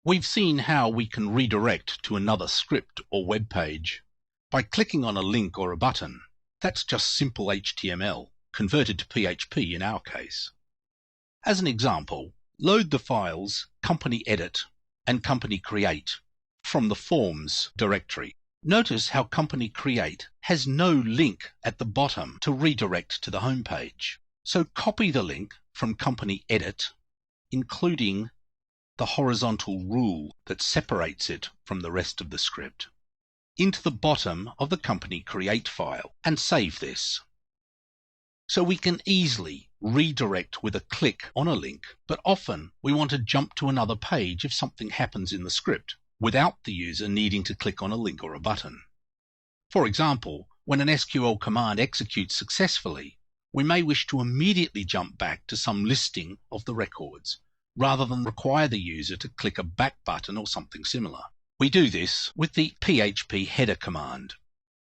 We've seen how we can redirect to another script or web page by clicking on a link or a button. That's just simple HTML, converted to PHP in our case. As an example, load the files company edit and company create from the forms directory. Notice how company create has no link at the bottom to redirect to the home page. So copy the link from company edit, including the horizontal rule that separates it from the rest of the script, into the bottom of the company create file and save this. So we can easily redirect with a click on a link, but often we want to jump to another page if something happens in the script without the user needing to click on a link or a button. For example, when an SQL command executes successfully, we may wish to immediately jump back to some listing of the records, rather than require the user to click a back button or something similar. We do this with the PHP header command.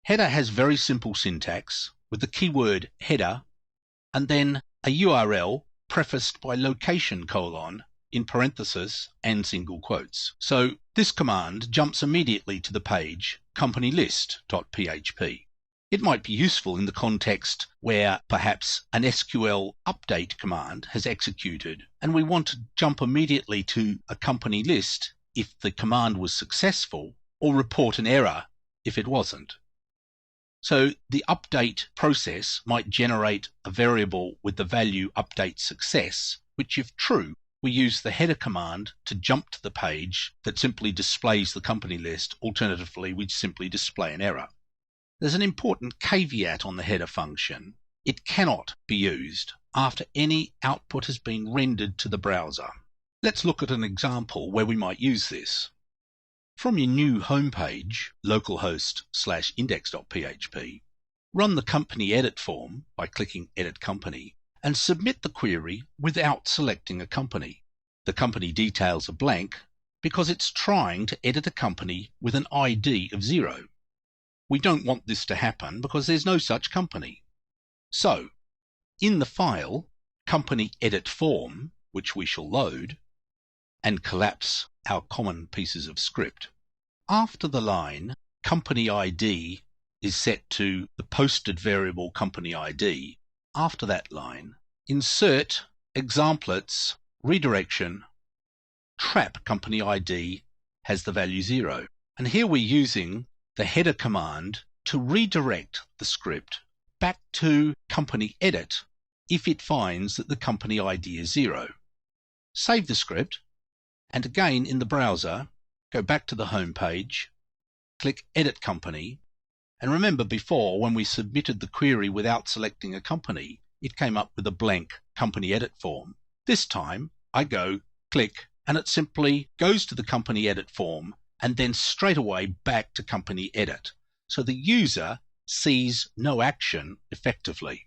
Header has very simple syntax with the keyword header and then a URL prefaced by location : in parenthesis and single quotes. So this command jumps immediately to the page companylist.php. It might be useful in the context where perhaps an SQL update command has executed and we want to jump immediately to a company list if the command was successful, or report an error if it wasn't. So the update process might generate a variable with the value update success, which if true, we use the header command to jump to the page that simply displays the company list. Alternatively, we simply display an error. There's an important caveat on the header function. It cannot be used after any output has been rendered to the browser. Let's look at an example where we might use this. From your new home page, localhost/index.php, run the company edit form by clicking Edit Company and submit the query without selecting a company. The company details are blank because it's trying to edit a company with an ID of 0. We don't want this to happen because there's no such company. So, in the file, company edit form, which we shall load, and collapse our common pieces of script, after the line company ID is set to the posted variable company ID, after that line, insert examplets redirection trap company ID has the value 0. And here we're using the header command to redirect the script back to company edit if it finds that the company ID is 0. Save the script, and again in the browser, go back to the home page, click Edit Company, and remember before when we submitted the query without selecting a company, it came up with a blank company edit form. This time I go, click, and it simply goes to the company edit form and then straight away back to company edit. So the user sees no action effectively.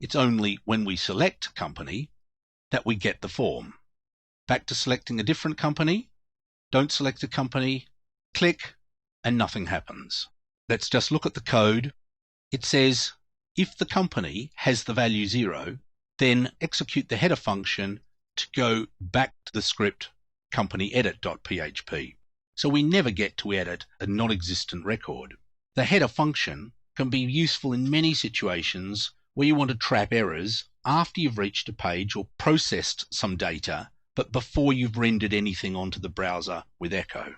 It's only when we select company that we get the form. Back to selecting a different company, don't select a company, click, and nothing happens. Let's just look at the code. It says, if the company has the value 0, then execute the header function to go back to the script companyedit.php. So we never get to edit a non-existent record. The header function can be useful in many situations where you want to trap errors after you've reached a page or processed some data, but before you've rendered anything onto the browser with Echo.